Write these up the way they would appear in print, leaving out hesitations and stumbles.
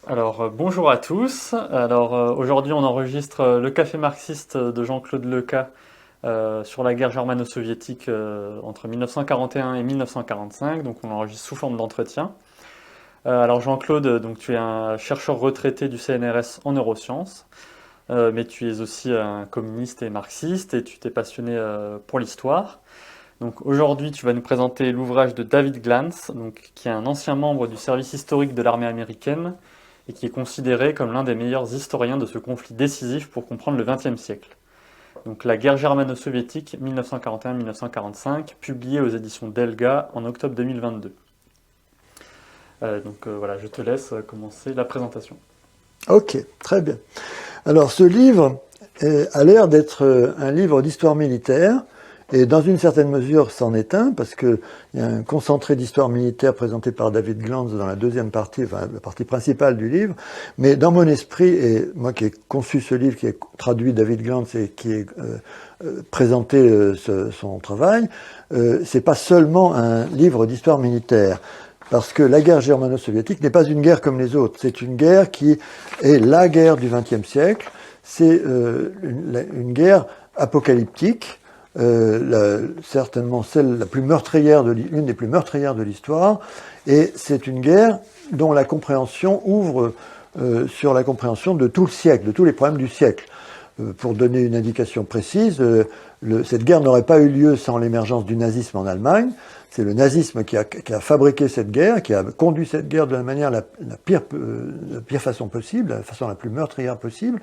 Bonjour à tous. Aujourd'hui, on enregistre le café marxiste de Jean-Claude Leca sur la guerre germano-soviétique entre 1941 et 1945. Donc, on l'enregistre sous forme d'entretien. Jean-Claude, donc tu es un chercheur retraité du CNRS en neurosciences, mais tu es aussi un communiste et marxiste et tu t'es passionné pour l'histoire. Donc aujourd'hui, tu vas nous présenter l'ouvrage de David Glantz, donc, qui est un ancien membre du service historique de l'armée américaine et qui est considéré comme l'un des meilleurs historiens de ce conflit décisif pour comprendre le XXe siècle. Donc la guerre germano-soviétique 1941-1945, publiée aux éditions Delga en octobre 2022. Voilà, je te laisse commencer la présentation. Ok, très bien. Alors ce livre a l'air d'être un livre d'histoire militaire, et dans une certaine mesure c'en est un, parce qu'il y a un concentré d'histoire militaire présenté par David Glantz dans la deuxième partie, enfin la partie principale du livre, mais dans mon esprit, et moi qui ai conçu ce livre, qui ai traduit David Glantz et qui ai présenté son travail, c'est pas seulement un livre d'histoire militaire. Parce que la guerre germano-soviétique n'est pas une guerre comme les autres. C'est une guerre qui est la guerre du XXe siècle. C'est une guerre apocalyptique, certainement celle la plus meurtrière l'une des plus meurtrières de l'histoire. Et c'est une guerre dont la compréhension ouvre sur la compréhension de tout le siècle, de tous les problèmes du siècle. Pour donner une indication précise, cette guerre n'aurait pas eu lieu sans l'émergence du nazisme en Allemagne. C'est le nazisme qui a fabriqué cette guerre, qui a conduit cette guerre de la manière la pire façon possible, la façon la plus meurtrière possible.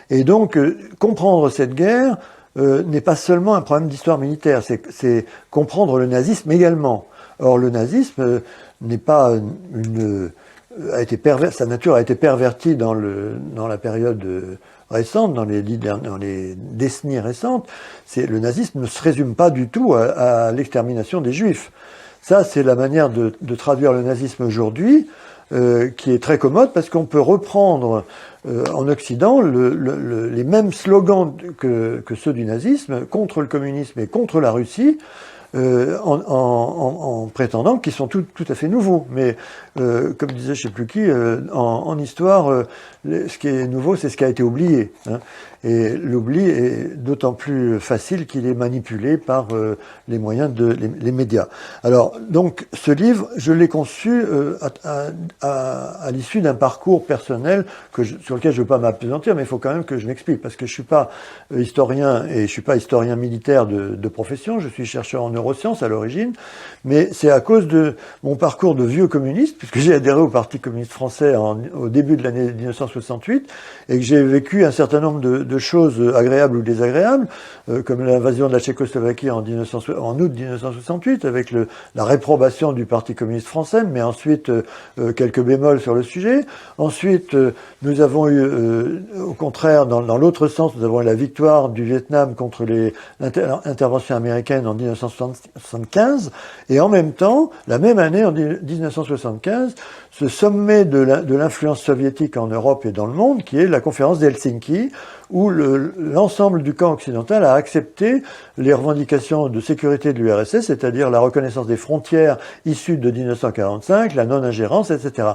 Et donc, comprendre cette guerre n'est pas seulement un problème d'histoire militaire, c'est comprendre le nazisme également. Or, le nazisme n'est pas sa nature a été pervertie dans la période récente, dans les décennies récentes. Le nazisme ne se résume pas du tout à l'extermination des juifs. Ça, c'est la manière de traduire le nazisme aujourd'hui, qui est très commode, parce qu'on peut reprendre en Occident les mêmes slogans que ceux du nazisme contre le communisme et contre la Russie, en prétendant qu'ils sont tout à fait nouveaux. Mais comme disait je sais plus qui, en histoire, ce qui est nouveau, c'est ce qui a été oublié. Hein. Et l'oubli est d'autant plus facile qu'il est manipulé par les moyens les médias. Alors, donc, ce livre, je l'ai conçu à l'issue d'un parcours personnel sur lequel je ne veux pas m'appesantir, mais il faut quand même que je m'explique, parce que je suis pas historien, et je suis pas historien militaire de profession, je suis chercheur en neurosciences à l'origine, mais c'est à cause de mon parcours de vieux communiste, puisque j'ai adhéré au Parti communiste français au début de l'année 1968, et que j'ai vécu un certain nombre de choses agréables ou désagréables, comme l'invasion de la Tchécoslovaquie en août 1968, avec la réprobation du Parti communiste français, mais ensuite quelques bémols sur le sujet. Ensuite, nous avons eu, au contraire, dans l'autre sens, nous avons eu la victoire du Vietnam contre l'intervention américaine en 1975, et en même temps, la même année, en 1975, ce sommet de l'influence soviétique en Europe et dans le monde, qui est la conférence d'Helsinki, où l'ensemble du camp occidental a accepté les revendications de sécurité de l'URSS, c'est-à-dire la reconnaissance des frontières issues de 1945, la non-ingérence, etc.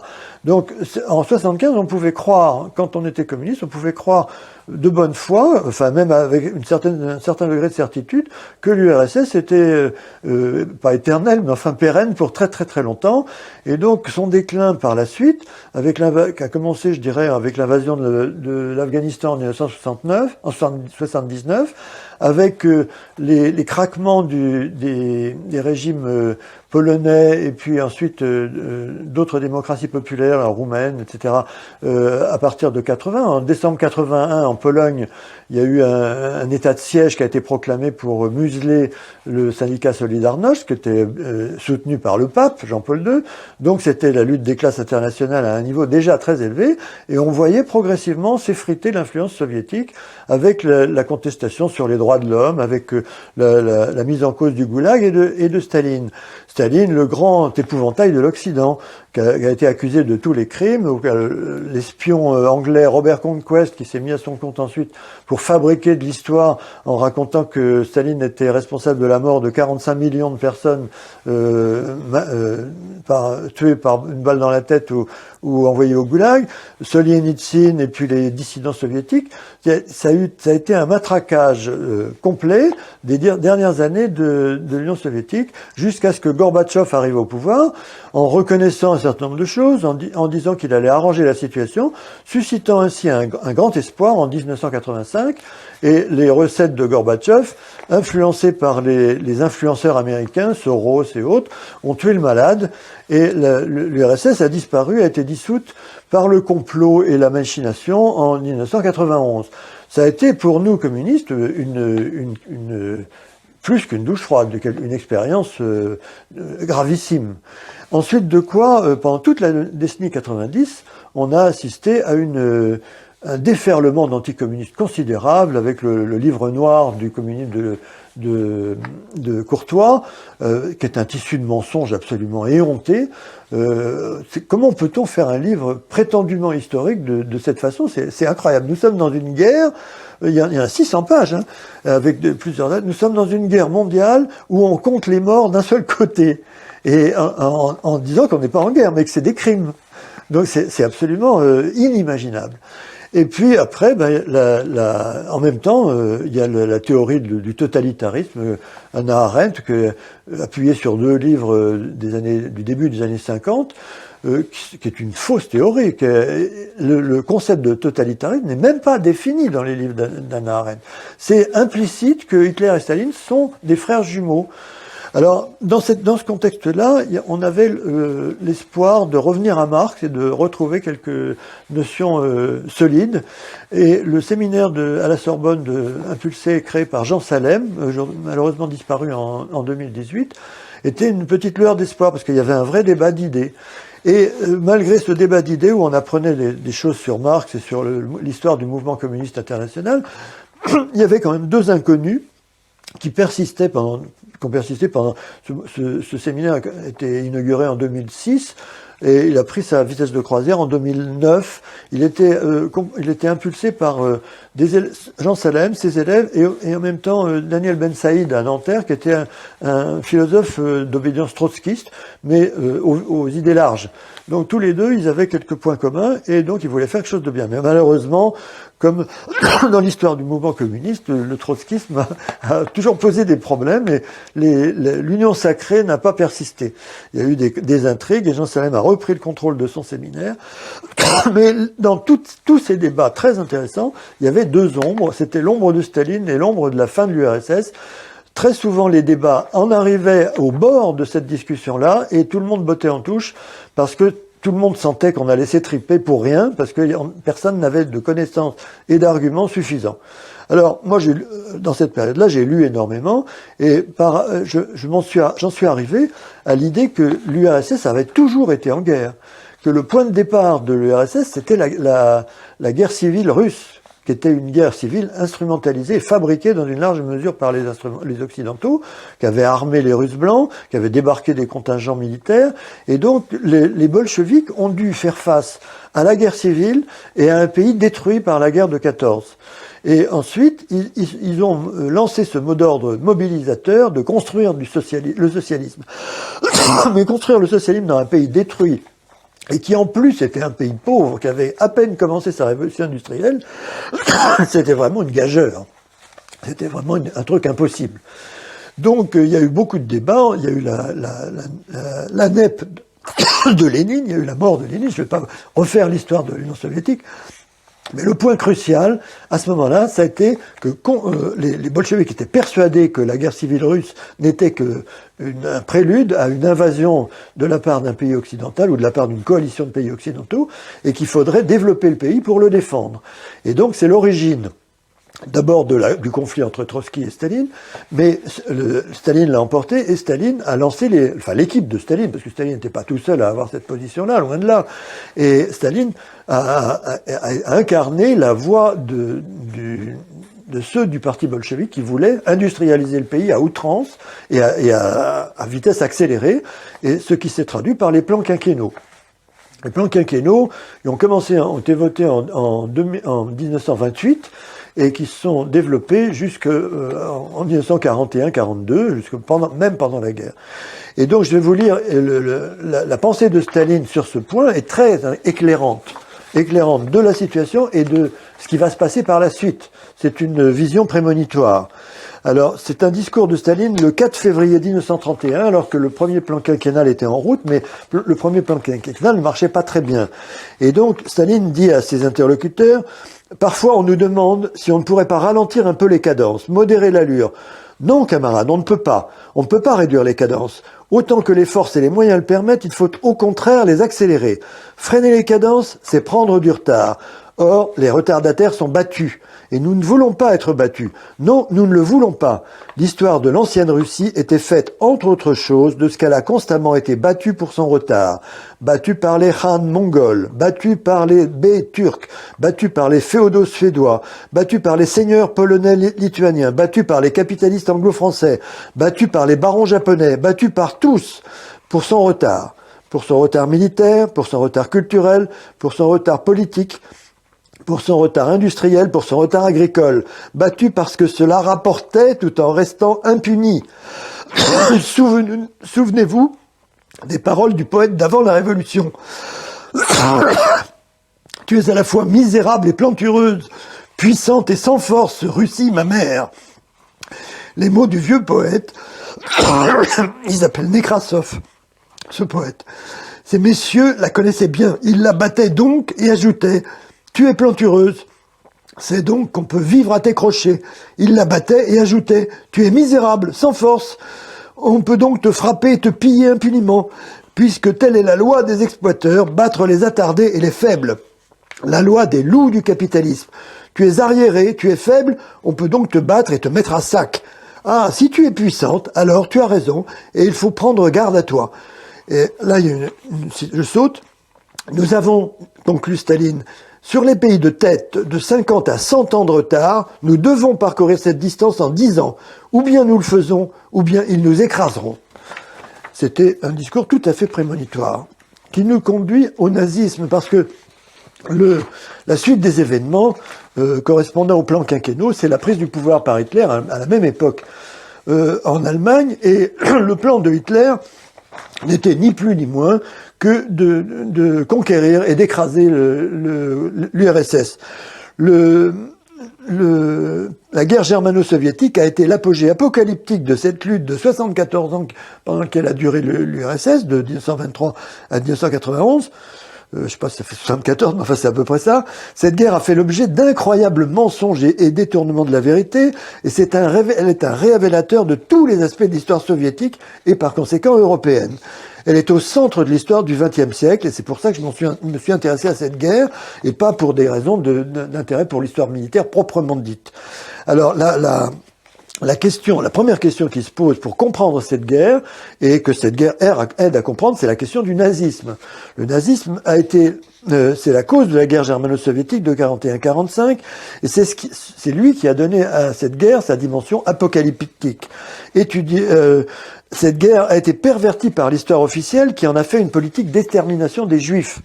Donc, en 75, on pouvait croire, quand on était communiste, on pouvait croire de bonne foi, enfin même avec un certain degré de certitude, que l'URSS était pas éternelle, mais enfin pérenne pour très très très longtemps. Et donc son déclin par la suite, qui a commencé, je dirais, avec l'invasion de l'Afghanistan en 1979, avec les craquements des régimes polonais et puis ensuite d'autres démocraties populaires, roumaines, etc. À partir de 80, en décembre 81, en Pologne, il y a eu un état de siège qui a été proclamé pour museler le syndicat Solidarność, qui était soutenu par le pape Jean-Paul II. Donc c'était la lutte des classes internationales à un niveau déjà très élevé, et on voyait progressivement s'effriter l'influence soviétique avec la contestation sur les droits de l'homme, avec la mise en cause du goulag et de Staline. Staline, le grand épouvantail de l'Occident, qui a été accusé de tous les crimes, l'espion anglais Robert Conquest qui s'est mis à son compte ensuite pour fabriquer de l'histoire en racontant que Staline était responsable de la mort de 45 millions de personnes tuées par une balle dans la tête ou envoyées au goulag, Solzhenitsyn et puis les dissidents soviétiques. Ça a été un matraquage complet des dernières années de l'Union soviétique jusqu'à ce que Gorbatchev arrive au pouvoir en reconnaissant un certain nombre de choses, en disant qu'il allait arranger la situation, suscitant ainsi un grand espoir en 1985. Et les recettes de Gorbatchev, influencées par les influenceurs américains, Soros et autres, ont tué le malade. Et l'URSS a disparu, a été dissoute par le complot et la machination en 1991. Ça a été pour nous communistes plus qu'une douche froide, une expérience gravissime. Ensuite de quoi, pendant toute la décennie 90, on a assisté à un déferlement d'anticommunistes considérable avec le livre noir du communisme de Courtois, qui est un tissu de mensonges absolument éhonté. Comment peut-on faire un livre prétendument historique de cette façon? C'est incroyable. Nous sommes dans une guerre, il y a 600 pages, hein, avec plusieurs dates. Nous sommes dans une guerre mondiale où on compte les morts d'un seul côté. Et en disant qu'on n'est pas en guerre, mais que c'est des crimes. Donc c'est absolument inimaginable. Et puis après, en même temps, il y a la théorie du totalitarisme, Hannah Arendt, appuyée sur 2 livres du début des années 50, qui est une fausse théorie. Le concept de totalitarisme n'est même pas défini dans les livres d'Hannah Arendt. C'est implicite que Hitler et Staline sont des frères jumeaux. Alors, dans ce contexte-là, on avait l'espoir de revenir à Marx et de retrouver quelques notions solides. Et le séminaire à la Sorbonne impulsé et créé par Jean Salem, malheureusement disparu en 2018, était une petite lueur d'espoir parce qu'il y avait un vrai débat d'idées. Et malgré ce débat d'idées où on apprenait des choses sur Marx et sur l'histoire du mouvement communiste international, il y avait quand même 2 inconnus qui ont persisté pendant ce séminaire a été inauguré en 2006 et il a pris sa vitesse de croisière en 2009. Il était impulsé par Jean Salem, ses élèves, et en même temps Daniel Ben Saïd à Nanterre, qui était un philosophe d'obédience trotskiste, mais aux idées larges. Donc tous les deux, ils avaient quelques points communs, et donc ils voulaient faire quelque chose de bien. Mais malheureusement, comme dans l'histoire du mouvement communiste, le trotskisme a toujours posé des problèmes, et l'union sacrée n'a pas persisté. Il y a eu des intrigues, et Jean Salem a repris le contrôle de son séminaire. Mais dans tous ces débats très intéressants, il y avait 2 ombres. C'était l'ombre de Staline et l'ombre de la fin de l'URSS. Très souvent, les débats en arrivaient au bord de cette discussion-là, et tout le monde bottait en touche, parce que tout le monde sentait qu'on allait s'étriper pour rien, parce que personne n'avait de connaissances et d'arguments suffisants. Alors, moi, dans cette période-là, j'ai lu énormément, et j'en suis arrivé à l'idée que l'URSS avait toujours été en guerre, que le point de départ de l'URSS, c'était la guerre civile russe, qui était une guerre civile instrumentalisée et fabriquée dans une large mesure par les Occidentaux, qui avaient armé les Russes blancs, qui avaient débarqué des contingents militaires, et donc les bolcheviks ont dû faire face à la guerre civile et à un pays détruit par la guerre de 14. Et ensuite, ils ont lancé ce mot d'ordre mobilisateur de construire le socialisme. Mais construire le socialisme dans un pays détruit, et qui en plus était un pays pauvre, qui avait à peine commencé sa révolution industrielle, c'était vraiment une gageure. C'était vraiment un truc impossible. Donc il y a eu beaucoup de débats, il y a eu la NEP de Lénine, il y a eu la mort de Lénine, je ne vais pas refaire l'histoire de l'Union soviétique, mais le point crucial, à ce moment-là, ça a été que les bolcheviks étaient persuadés que la guerre civile russe n'était qu'un prélude à une invasion de la part d'un pays occidental ou de la part d'une coalition de pays occidentaux, et qu'il faudrait développer le pays pour le défendre. Et donc c'est l'origine d'abord du conflit entre Trotsky et Staline, mais Staline l'a emporté et Staline a lancé l'équipe de Staline, parce que Staline n'était pas tout seul à avoir cette position-là, loin de là. Et Staline a incarné la voix de ceux du parti bolchevique qui voulaient industrialiser le pays à outrance et à vitesse accélérée, et ce qui s'est traduit par les plans quinquennaux. Les plans quinquennaux, ils ont été votés en 1928 et qui se sont développés jusqu'en 1941-42, même pendant la guerre. Et donc je vais vous lire, la pensée de Staline sur ce point est très éclairante de la situation et de ce qui va se passer par la suite. C'est une vision prémonitoire. Alors, c'est un discours de Staline le 4 février 1931, alors que le premier plan quinquennal était en route, mais le premier plan quinquennal ne marchait pas très bien. Et donc, Staline dit à ses interlocuteurs, « Parfois, on nous demande si on ne pourrait pas ralentir un peu les cadences, modérer l'allure. Non, camarades, on ne peut pas. On ne peut pas réduire les cadences. Autant que les forces et les moyens le permettent, il faut au contraire les accélérer. Freiner les cadences, c'est prendre du retard. Or, les retardataires sont battus. Et nous ne voulons pas être battus. Non, nous ne le voulons pas. L'histoire de l'ancienne Russie était faite, entre autres choses, de ce qu'elle a constamment été battue pour son retard. Battue par les Khan mongols, battue par les Bey turcs, battue par les féodaux suédois, battue par les seigneurs polonais lituaniens, battue par les capitalistes anglo-français, battue par les barons japonais, battue par tous pour son retard. Pour son retard militaire, pour son retard culturel, pour son retard politique, pour son retard industriel, pour son retard agricole, battu parce que cela rapportait tout en restant impuni. Souvenez-vous des paroles du poète d'avant la Révolution. Tu es à la fois misérable et plantureuse, puissante et sans force, Russie, ma mère. Les mots du vieux poète, ils appellent Nekrasov, ce poète. Ces messieurs la connaissaient bien, ils la battaient donc et ajoutaient « Tu es plantureuse, c'est donc qu'on peut vivre à tes crochets. » Il la battait et ajoutait « Tu es misérable, sans force, on peut donc te frapper et te piller impuniment, puisque telle est la loi des exploiteurs, battre les attardés et les faibles. La loi des loups du capitalisme. Tu es arriéré, tu es faible, on peut donc te battre et te mettre à sac. Ah, si tu es puissante, alors tu as raison, et il faut prendre garde à toi. » Et là, je saute. Nous avons, conclut Staline, sur les pays de tête de 50 à 100 ans de retard, nous devons parcourir cette distance en 10 ans. Ou bien nous le faisons, ou bien ils nous écraseront. C'était un discours tout à fait prémonitoire, qui nous conduit au nazisme, parce que la suite des événements correspondant au plan quinquennaux, c'est la prise du pouvoir par Hitler à la même époque en Allemagne, et le plan de Hitler n'était ni plus ni moins que de conquérir et d'écraser l'URSS. La guerre germano-soviétique a été l'apogée apocalyptique de cette lutte de 74 ans pendant laquelle a duré l'URSS, de 1923 à 1991. Je sais pas si ça fait 74, mais enfin c'est à peu près ça. Cette guerre a fait l'objet d'incroyables mensonges et détournements de la vérité, et elle est un révélateur de tous les aspects de l'histoire soviétique et par conséquent européenne. Elle est au centre de l'histoire du XXe siècle, et c'est pour ça que je me suis intéressé à cette guerre, et pas pour des raisons d'intérêt pour l'histoire militaire proprement dite. Alors la première question qui se pose pour comprendre cette guerre, et que cette guerre aide à comprendre, c'est la question du nazisme. Le nazisme a été, c'est la cause de la guerre germano-soviétique de 41-45, et c'est lui qui a donné à cette guerre sa dimension apocalyptique. Cette guerre a été pervertie par l'histoire officielle qui en a fait une politique d'extermination des Juifs.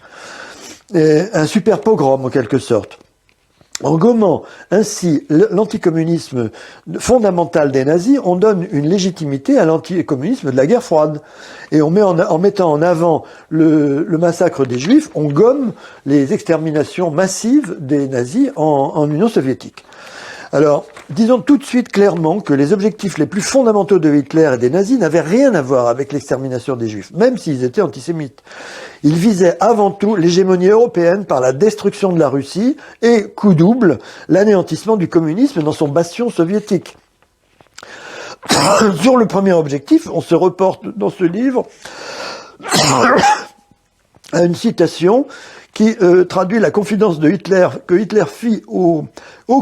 Un super pogrom en quelque sorte. En gommant ainsi l'anticommunisme fondamental des nazis, on donne une légitimité à l'anticommunisme de la guerre froide. Et en mettant en avant le massacre des Juifs, on gomme les exterminations massives des nazis en Union soviétique. Alors, disons tout de suite clairement que les objectifs les plus fondamentaux de Hitler et des nazis n'avaient rien à voir avec l'extermination des Juifs, même s'ils étaient antisémites. Ils visaient avant tout l'hégémonie européenne par la destruction de la Russie et, coup double, l'anéantissement du communisme dans son bastion soviétique. Sur le premier objectif, on se reporte dans ce livre à une citation qui traduit la confidence de Hitler, que Hitler fit au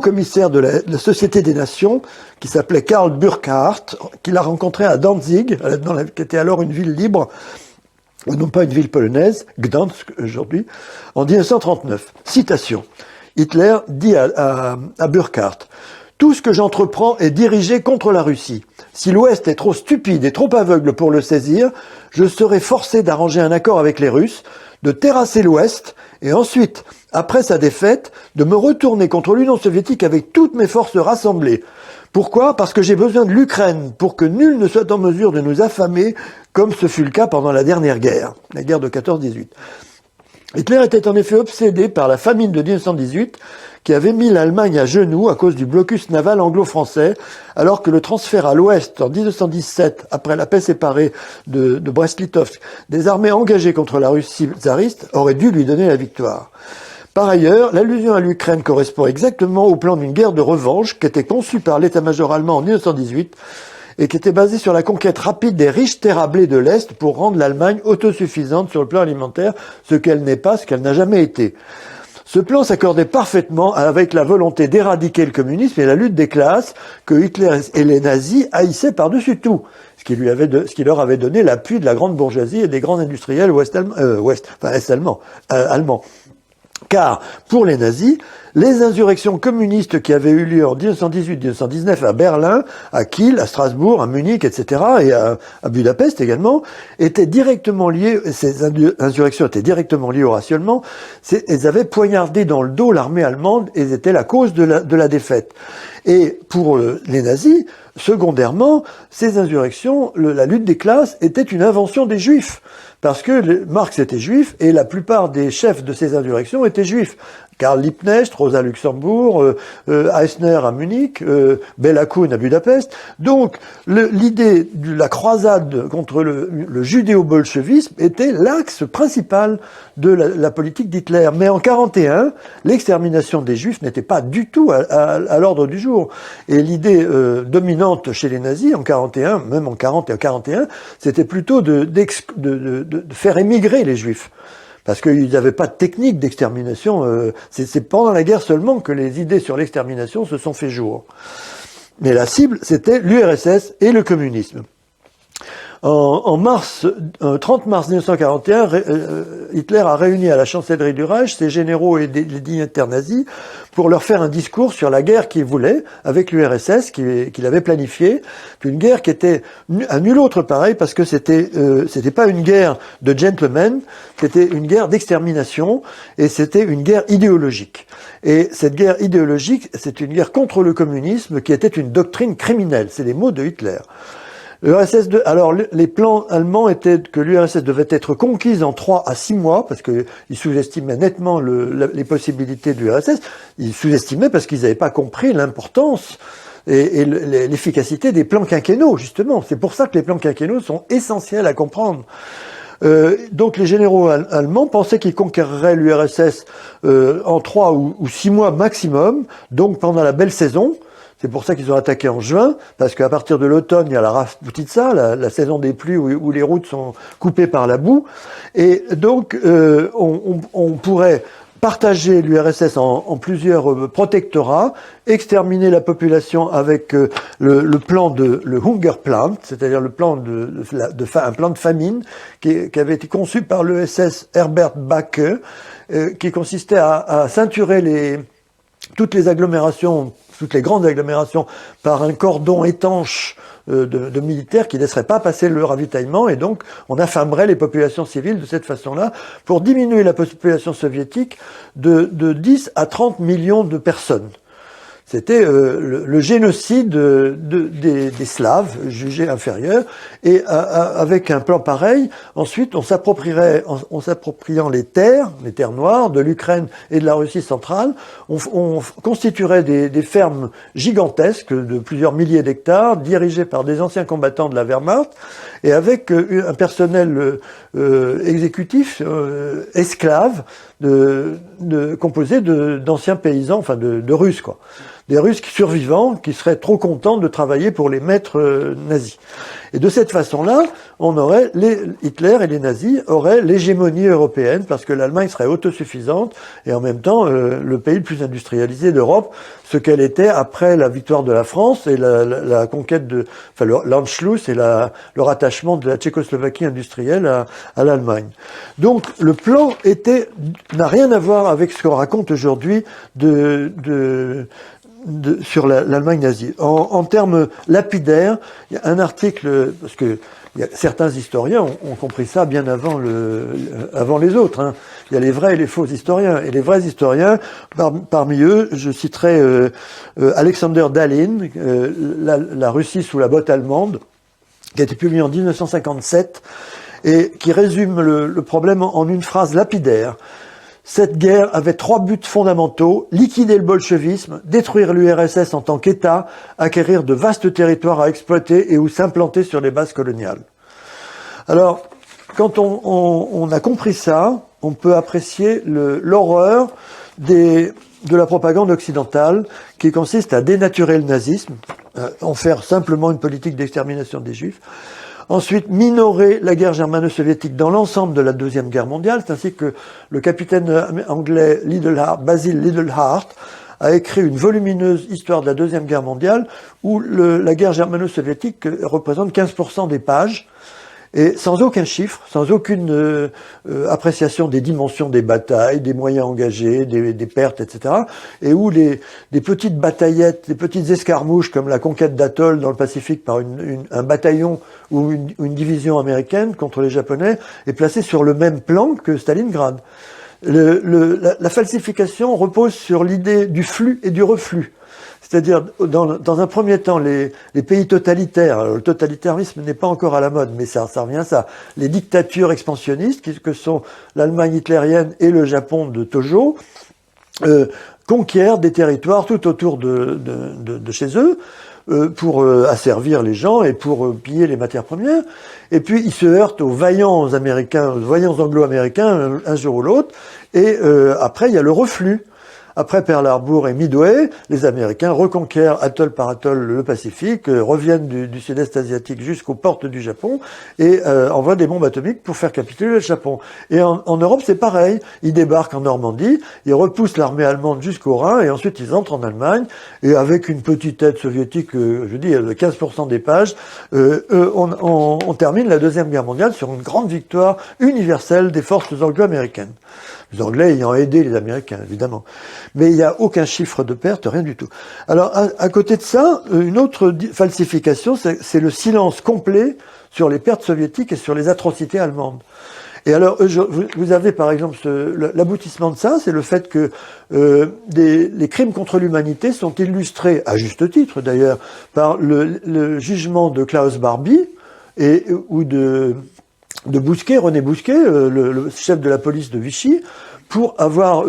commissaire de la Société des Nations, qui s'appelait Karl Burkhardt, qu'il a rencontré à Danzig, qui était alors une ville libre, non pas une ville polonaise, Gdansk aujourd'hui, en 1939. Citation. Hitler dit à Burkhardt, Tout ce que j'entreprends est dirigé contre la Russie. Si l'Ouest est trop stupide et trop aveugle pour le saisir, je serai forcé d'arranger un accord avec les Russes, de terrasser l'Ouest, et ensuite, après sa défaite, de me retourner contre l'Union soviétique avec toutes mes forces rassemblées. Pourquoi ? Parce que j'ai besoin de l'Ukraine, pour que nul ne soit en mesure de nous affamer, comme ce fut le cas pendant la dernière guerre, la guerre de 14-18. Hitler était en effet obsédé par la famine de 1918, qui avait mis l'Allemagne à genoux à cause du blocus naval anglo-français, alors que le transfert à l'Ouest en 1917, après la paix séparée de Brest-Litovsk, des armées engagées contre la Russie tsariste aurait dû lui donner la victoire. Par ailleurs, l'allusion à l'Ukraine correspond exactement au plan d'une guerre de revanche qui était conçue par l'état-major allemand en 1918 et qui était basée sur la conquête rapide des riches terres à blé de l'Est pour rendre l'Allemagne autosuffisante sur le plan alimentaire, ce qu'elle n'est pas, ce qu'elle n'a jamais été. Ce plan s'accordait parfaitement avec la volonté d'éradiquer le communisme et la lutte des classes que Hitler et les nazis haïssaient par-dessus tout, ce qui leur avait donné l'appui de la grande bourgeoisie et des grands industriels allemands. Car, pour les nazis, les insurrections communistes qui avaient eu lieu en 1918-1919 à Berlin, à Kiel, à Strasbourg, à Munich, etc., et à Budapest également, étaient directement liées, ces insurrections étaient directement liées au rationnement, elles avaient poignardé dans le dos l'armée allemande et elles étaient la cause de la défaite. Et pour les nazis, secondairement, ces insurrections, la lutte des classes, était une invention des juifs. Parce que Marx était juif et la plupart des chefs de ces insurrections étaient juifs. Karl Liebknecht, Rosa Luxembourg, Eisner à Munich, Bela Kun à Budapest. Donc l'idée de la croisade contre le judéo-bolchevisme était l'axe principal de la politique d'Hitler. Mais en 1941, l'extermination des juifs n'était pas du tout à l'ordre du jour. Et l'idée dominante chez les nazis en 1941, même en 1940 et en 1941, c'était plutôt de faire émigrer les juifs. Parce qu'ils n'avaient pas de technique d'extermination. C'est pendant la guerre seulement que les idées sur l'extermination se sont fait jour. Mais la cible, c'était l'URSS et le communisme. En 30 mars 1941, Hitler a réuni à la chancellerie du Reich ses généraux et les dignitaires nazis pour leur faire un discours sur la guerre qu'il voulait avec l'URSS, qu'il avait planifiée. Une guerre qui était à nul autre pareil, parce que c'était pas une guerre de gentlemen, c'était une guerre d'extermination, et c'était une guerre idéologique. Et cette guerre idéologique, c'est une guerre contre le communisme qui était une doctrine criminelle. C'est les mots de Hitler. Alors, les plans allemands étaient que l'URSS devait être conquise en 3 à 6 mois, parce qu'ils sous-estimaient nettement les possibilités de l'URSS. Ils sous-estimaient parce qu'ils n'avaient pas compris l'importance et l'efficacité des plans quinquennaux, justement. C'est pour ça que les plans quinquennaux sont essentiels à comprendre. Donc les généraux allemands pensaient qu'ils conquéreraient l'URSS en 3 ou 6 mois maximum, donc pendant la belle saison. C'est pour ça qu'ils ont attaqué en juin, parce qu'à partir de l'automne, il y a la Rasputitsa, la saison des pluies où les routes sont coupées par la boue. Et donc, on pourrait partager l'URSS en plusieurs protectorats, exterminer la population avec le plan le Hunger Plan, c'est-à-dire le plan un plan de famine qui avait été conçu par le SS Herbert Backe, qui consistait à ceinturer toutes les grandes agglomérations par un cordon étanche de militaires qui ne laisseraient pas passer le ravitaillement, et donc on affamerait les populations civiles de cette façon-là pour diminuer la population soviétique de 10 à 30 millions de personnes. C'était le génocide des Slaves jugés inférieurs, et avec un plan pareil, ensuite on s'appropriant les terres noires de l'Ukraine et de la Russie centrale, on constituerait des fermes gigantesques de plusieurs milliers d'hectares, dirigées par des anciens combattants de la Wehrmacht, et avec un personnel exécutif esclave composé d'anciens paysans, enfin de Russes, quoi. Des Russes survivants qui seraient trop contents de travailler pour les maîtres nazis. Et de cette façon-là, Hitler et les nazis auraient l'hégémonie européenne, parce que l'Allemagne serait autosuffisante et en même temps le pays le plus industrialisé d'Europe, ce qu'elle était après la victoire de la France et la conquête l'Anschluss et le rattachement de la Tchécoslovaquie industrielle à l'Allemagne. Donc le plan n'a rien à voir avec ce qu'on raconte aujourd'hui sur l'Allemagne nazie. En termes lapidaires, il y a un article, parce que certains historiens ont compris ça bien avant les autres. Hein. Il y a les vrais et les faux historiens. Et les vrais historiens, parmi eux, je citerai Alexander Dalin, la Russie sous la botte allemande, qui a été publié en 1957 et qui résume le problème en une phrase lapidaire. Cette guerre avait 3 buts fondamentaux: liquider le bolchevisme, détruire l'URSS en tant qu'État, acquérir de vastes territoires à exploiter et où s'implanter sur les bases coloniales. Alors, quand on a compris ça, on peut apprécier l'horreur de la propagande occidentale qui consiste à dénaturer le nazisme, en faire simplement une politique d'extermination des Juifs. Ensuite, minorer la guerre germano-soviétique dans l'ensemble de la Deuxième Guerre mondiale. C'est ainsi que le capitaine anglais Basil Liddell-Hart a écrit une volumineuse histoire de la Deuxième Guerre mondiale où la guerre germano-soviétique représente 15% des pages, et sans aucun chiffre, sans aucune appréciation des dimensions des batailles, des moyens engagés, des pertes, etc. Et où des petites bataillettes, des petites escarmouches comme la conquête d'Atoll dans le Pacifique par un bataillon ou une division américaine contre les Japonais est placée sur le même plan que Stalingrad. La falsification repose sur l'idée du flux et du reflux. C'est-à-dire, dans un premier temps, les pays totalitaires, alors le totalitarisme n'est pas encore à la mode, mais ça revient à ça, les dictatures expansionnistes, que sont l'Allemagne hitlérienne et le Japon de Tojo, conquièrent des territoires tout autour de chez eux, pour asservir les gens et pour piller les matières premières. Et puis, ils se heurtent aux vaillants Américains, aux vaillants Anglo-Américains, un jour ou l'autre, et après, il y a le reflux. Après Pearl Harbor et Midway, les Américains reconquièrent atoll par atoll le Pacifique, reviennent du sud-est asiatique jusqu'aux portes du Japon et envoient des bombes atomiques pour faire capituler le Japon. Et en Europe, c'est pareil. Ils débarquent en Normandie, ils repoussent l'armée allemande jusqu'au Rhin et ensuite ils entrent en Allemagne. Et avec une petite aide soviétique, je dis, de 15% des pages, on termine la Deuxième Guerre mondiale sur une grande victoire universelle des forces anglo-américaines. Les Anglais ayant aidé les Américains, évidemment. Mais il n'y a aucun chiffre de perte, rien du tout. Alors, à côté de ça, une autre falsification, c'est le silence complet sur les pertes soviétiques et sur les atrocités allemandes. Et alors, vous avez par exemple l'aboutissement de ça, c'est le fait que les crimes contre l'humanité sont illustrés, à juste titre d'ailleurs, par le jugement de Klaus Barbie ou de Bousquet, René Bousquet, le chef de la police de Vichy, pour avoir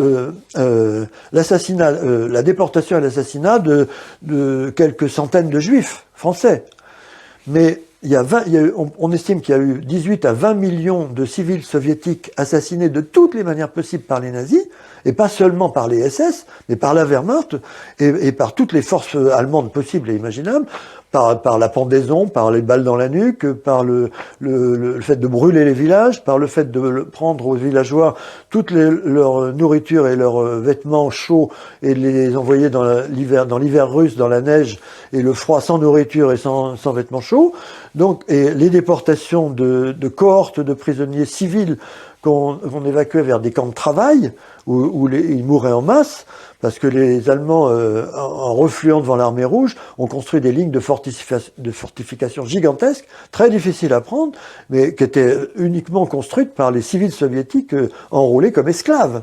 l'assassinat, la déportation et l'assassinat de quelques centaines de juifs français. Mais on estime qu'il y a eu 18 à 20 millions de civils soviétiques assassinés de toutes les manières possibles par les nazis, et pas seulement par les SS, mais par la Wehrmacht et par toutes les forces allemandes possibles et imaginables, par la pendaison, par les balles dans la nuque, par le fait de brûler les villages, par le fait de prendre aux villageois toute leur nourriture et leurs vêtements chauds et de les envoyer dans l'hiver russe, dans la neige et le froid, sans nourriture et sans vêtements chauds. Donc, et les déportations de cohortes de prisonniers civils qu'on évacuait vers des camps de travail où ils mouraient en masse, parce que les Allemands, en refluant devant l'armée rouge, ont construit des lignes de fortification gigantesques, très difficiles à prendre, mais qui étaient uniquement construites par les civils soviétiques enrôlés comme esclaves.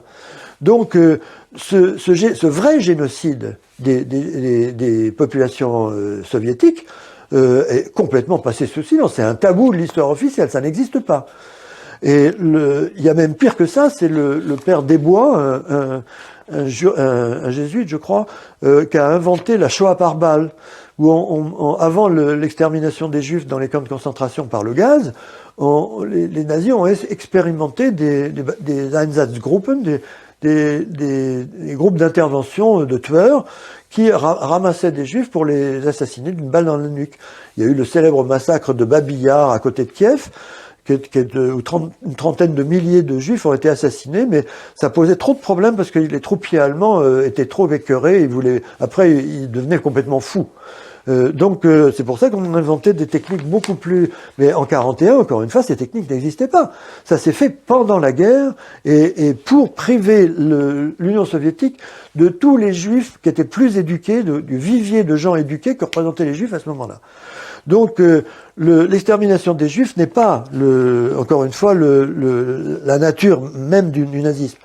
Donc, ce vrai génocide des populations soviétiques est complètement passé sous silence. C'est un tabou de l'histoire officielle, ça n'existe pas. Et il y a même pire que ça, c'est le père Desbois, un jésuite, je crois, qui a inventé la Shoah par balle, où avant l'extermination des Juifs dans les camps de concentration par le gaz, les nazis ont expérimenté des Einsatzgruppen, des groupes d'intervention de tueurs qui ramassaient des Juifs pour les assassiner d'une balle dans la nuque. Il y a eu le célèbre massacre de Babi Yar à côté de Kiev, où une trentaine de milliers de Juifs ont été assassinés, mais ça posait trop de problèmes parce que les troupiers allemands étaient trop écœurés, après ils devenaient complètement fous. Donc c'est pour ça qu'on a inventé des techniques beaucoup plus... Mais en 41, encore une fois, ces techniques n'existaient pas. Ça s'est fait pendant la guerre et pour priver l'Union soviétique de tous les juifs qui étaient plus éduqués, du vivier de gens éduqués que représentaient les juifs à ce moment-là. Donc l'extermination des juifs n'est pas, encore une fois, la nature même du nazisme.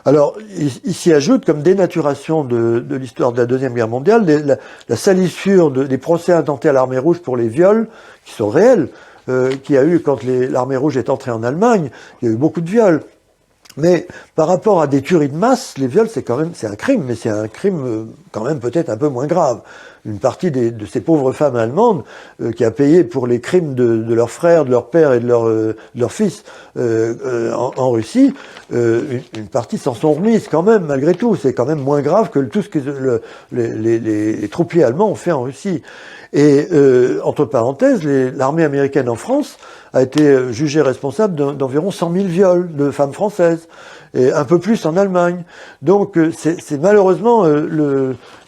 Alors, il s'y ajoute comme dénaturation de l'histoire de la Deuxième Guerre mondiale, la salissure des procès intentés à l'Armée rouge pour les viols, qui sont réels, qu'il y a eu quand l'Armée rouge est entrée en Allemagne, il y a eu beaucoup de viols. Mais par rapport à des tueries de masse, les viols, c'est un crime, mais c'est un crime quand même peut-être un peu moins grave. Une partie de ces pauvres femmes allemandes qui a payé pour les crimes de leurs frères, de leur père et de leur fils en Russie, une partie s'en sont remises quand même, malgré tout. C'est quand même moins grave que tout ce que les troupiers allemands ont fait en Russie. Et entre parenthèses, l'armée américaine en France a été jugée responsable d'environ 100 000 viols de femmes françaises, et un peu plus en Allemagne. Donc c'est malheureusement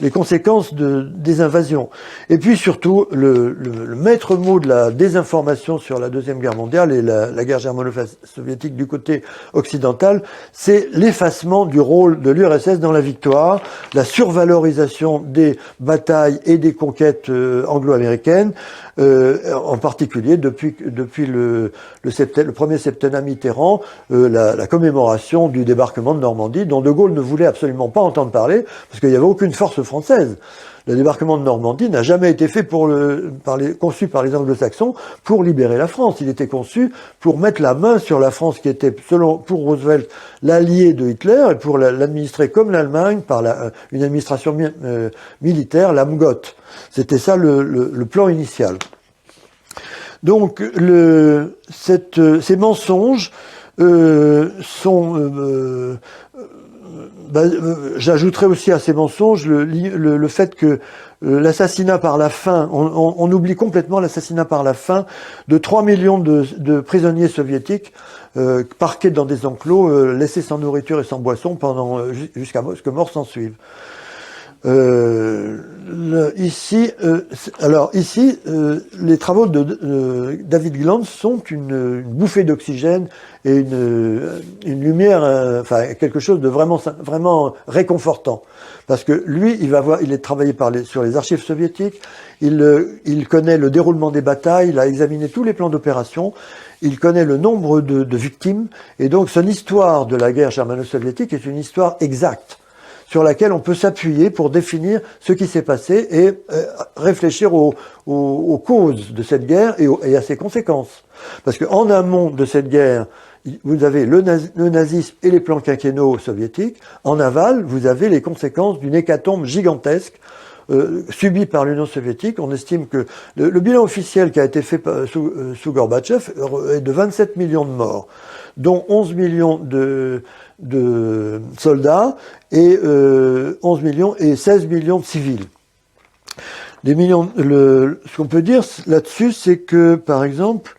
les conséquences des invasions. Et puis surtout, le maître mot de la désinformation sur la Deuxième Guerre mondiale et la guerre germano-soviétique du côté occidental, c'est l'effacement du rôle de l'URSS dans la victoire, la survalorisation des batailles et des conquêtes anglo-américaines, en particulier depuis le premier septennat Mitterrand, la commémoration du débarquement de Normandie, dont De Gaulle ne voulait absolument pas entendre parler, parce qu'il n'y avait aucune force française. Le débarquement de Normandie n'a jamais été fait conçu par les anglo-saxons pour libérer la France. Il était conçu pour mettre la main sur la France qui était, pour Roosevelt, l'allié de Hitler, et pour l'administrer comme l'Allemagne par une administration militaire, la MGOT. C'était ça le plan initial. Donc ces mensonges sont... j'ajouterais aussi à ces mensonges le fait que l'assassinat par la faim, on oublie complètement l'assassinat par la faim de 3 millions de prisonniers soviétiques parqués dans des enclos, laissés sans nourriture et sans boisson jusqu'à ce que mort s'en suive. Ici, les travaux de David Glantz sont une bouffée d'oxygène et une lumière, quelque chose de vraiment réconfortant. Parce que lui, il est travaillé sur les archives soviétiques, il connaît le déroulement des batailles, il a examiné tous les plans d'opération, il connaît le nombre de victimes, et donc son histoire de la guerre germano-soviétique est une histoire exacte, sur laquelle on peut s'appuyer pour définir ce qui s'est passé et réfléchir aux causes de cette guerre et à ses conséquences. Parce qu'en amont de cette guerre, vous avez le nazisme et les plans quinquennaux soviétiques. En aval, vous avez les conséquences d'une hécatombe gigantesque subie par l'Union soviétique. On estime que le bilan officiel qui a été fait sous Gorbatchev est de 27 millions de morts, dont 11 millions de soldats et 11 millions et 16 millions de civils. Ce qu'on peut dire là-dessus, c'est que, par exemple,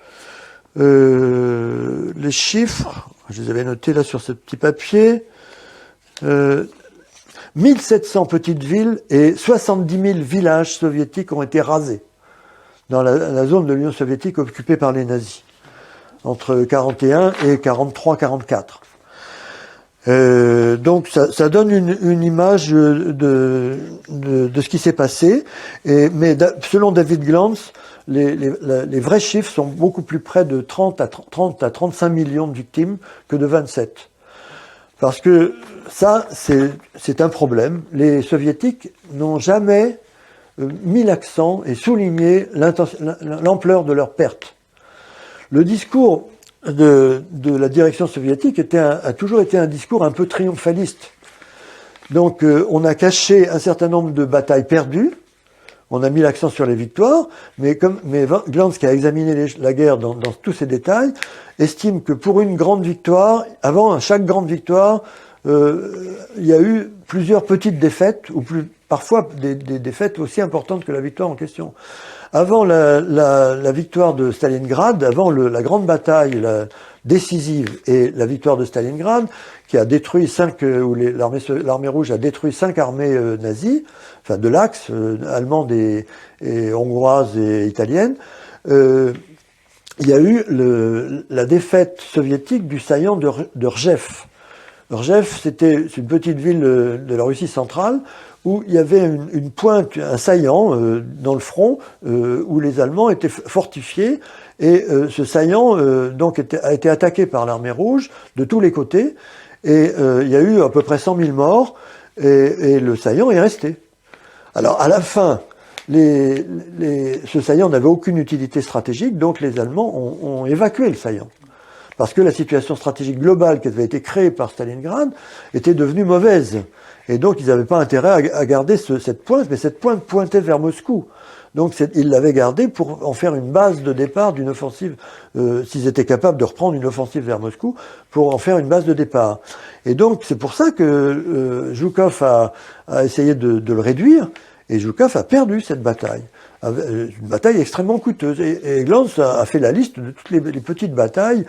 les chiffres, je les avais notés là sur ce petit papier, 1700 petites villes et 70 000 villages soviétiques ont été rasés dans la zone de l'Union soviétique occupée par les nazis, entre 41 et 43-44. Donc ça donne une image de ce qui s'est passé, mais selon David Glantz, les vrais chiffres sont beaucoup plus près de 30 à 35 millions de victimes que de 27. Parce que ça, c'est un problème. Les soviétiques n'ont jamais mis l'accent et souligné l'ampleur de leurs pertes. Le discours de la direction soviétique a toujours été un discours un peu triomphaliste. Donc on a caché un certain nombre de batailles perdues, on a mis l'accent sur les victoires, mais Glantz, qui a examiné la guerre dans tous ses détails, estime que pour une grande victoire, avant chaque grande victoire, il y a eu plusieurs petites défaites, ou parfois des défaites aussi importantes que la victoire en question. Avant la victoire de Stalingrad, avant la grande bataille, décisive est la victoire de Stalingrad, qui a détruit où l'armée rouge a détruit 5 armées nazies, enfin de l'Axe, allemande et hongroise et italienne. Il y a eu la défaite soviétique du saillant de Rjev. Rjev, c'est une petite ville de la Russie centrale où il y avait une pointe, un saillant dans le front où les Allemands étaient fortifiés et ce saillant a été attaqué par l'armée rouge de tous les côtés et il y a eu à peu près 100 000 morts et le saillant est resté. Alors à la fin, ce saillant n'avait aucune utilité stratégique, donc les Allemands ont évacué le saillant. Parce que la situation stratégique globale qui avait été créée par Stalingrad était devenue mauvaise. Et donc ils n'avaient pas intérêt à garder cette pointe, mais cette pointe pointait vers Moscou. Donc ils l'avaient gardée pour en faire une base de départ d'une offensive, s'ils étaient capables de reprendre une offensive vers Moscou, pour en faire une base de départ. Et donc c'est pour ça que Zhukov a essayé de le réduire, et Zhukov a perdu cette bataille. Une bataille extrêmement coûteuse. Et Glantz a fait la liste de toutes les petites batailles,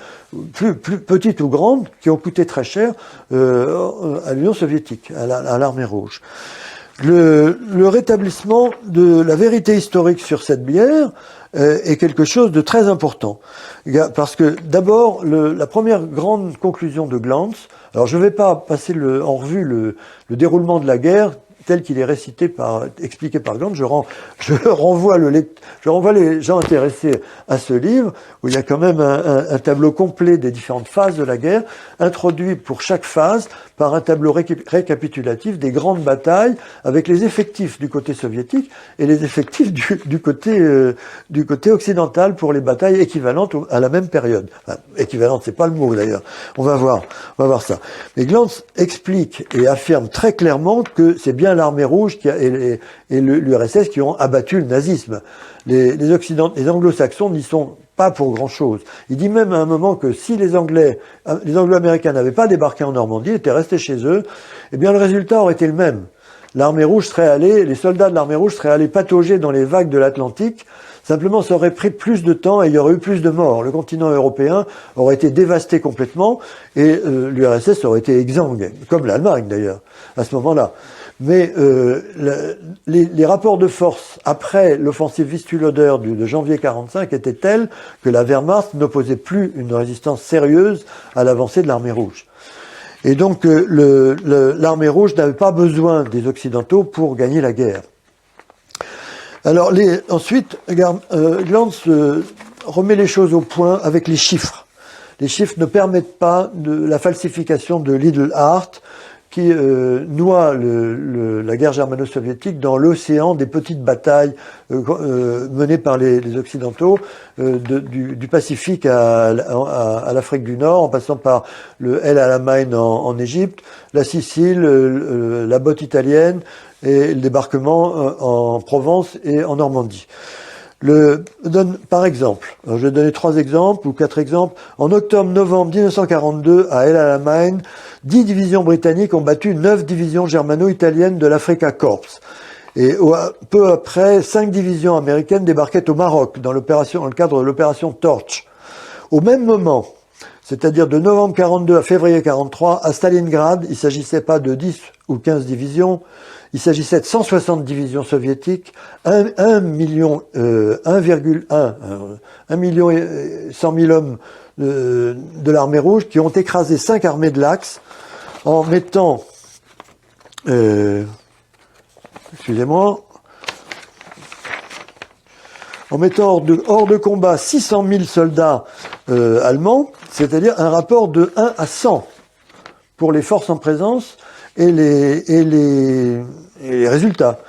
plus petites ou grandes, qui ont coûté très cher à l'Union soviétique, à l'armée rouge. Le rétablissement de la vérité historique sur cette bière est quelque chose de très important. Parce que d'abord, la première grande conclusion de Glantz, alors je ne vais pas passer en revue le déroulement de la guerre, tel qu'il est expliqué par Glantz, je renvoie les gens intéressés à ce livre, où il y a quand même un tableau complet des différentes phases de la guerre, introduit pour chaque phase par un tableau récapitulatif des grandes batailles, avec les effectifs du côté soviétique et les effectifs du côté occidental pour les batailles équivalentes à la même période. Enfin, équivalente, c'est pas le mot d'ailleurs. On va voir ça. Mais Glantz explique et affirme très clairement que c'est bien l'armée rouge et l'URSS qui ont abattu le nazisme. Les anglo-saxons n'y sont pas pour grand-chose. Il dit même à un moment que si les Anglo-américains n'avaient pas débarqué en Normandie, étaient restés chez eux, eh bien le résultat aurait été le même. Les soldats de l'armée rouge seraient allés patauger dans les vagues de l'Atlantique. Simplement, ça aurait pris plus de temps et il y aurait eu plus de morts. Le continent européen aurait été dévasté complètement et l'URSS aurait été exsangue, comme l'Allemagne d'ailleurs, à ce moment-là. Mais les rapports de force après l'offensive Vistula-Oder de janvier 1945 étaient tels que la Wehrmacht n'opposait plus une résistance sérieuse à l'avancée de l'armée rouge. Et donc l'armée rouge n'avait pas besoin des Occidentaux pour gagner la guerre. Alors ensuite, Glantz remet les choses au point avec les chiffres. Les chiffres ne permettent pas la falsification de Lidl Hart, qui noie la guerre germano-soviétique dans l'océan des petites batailles menées par les Occidentaux, du Pacifique à l'Afrique du Nord, en passant par le El Alamein en Égypte, la Sicile, la botte italienne et le débarquement en Provence et en Normandie. Par exemple, je vais donner 3 exemples ou 4 exemples. En octobre-novembre 1942, à El Alamein, 10 divisions britanniques ont battu 9 divisions germano-italiennes de l'Afrika Korps. Et peu après, 5 divisions américaines débarquaient au Maroc dans le cadre de l'opération Torch. Au même moment, c'est-à-dire de novembre 1942 à février 1943, à Stalingrad, il ne s'agissait pas de 10 ou 15 divisions, il s'agissait de 160 divisions soviétiques, 1 million et 100 000 hommes de l'armée rouge qui ont écrasé 5 armées de l'Axe en mettant, hors de combat 600 000 soldats allemands, c'est-à-dire un rapport de 1 à 100 pour les forces en présence et les résultats.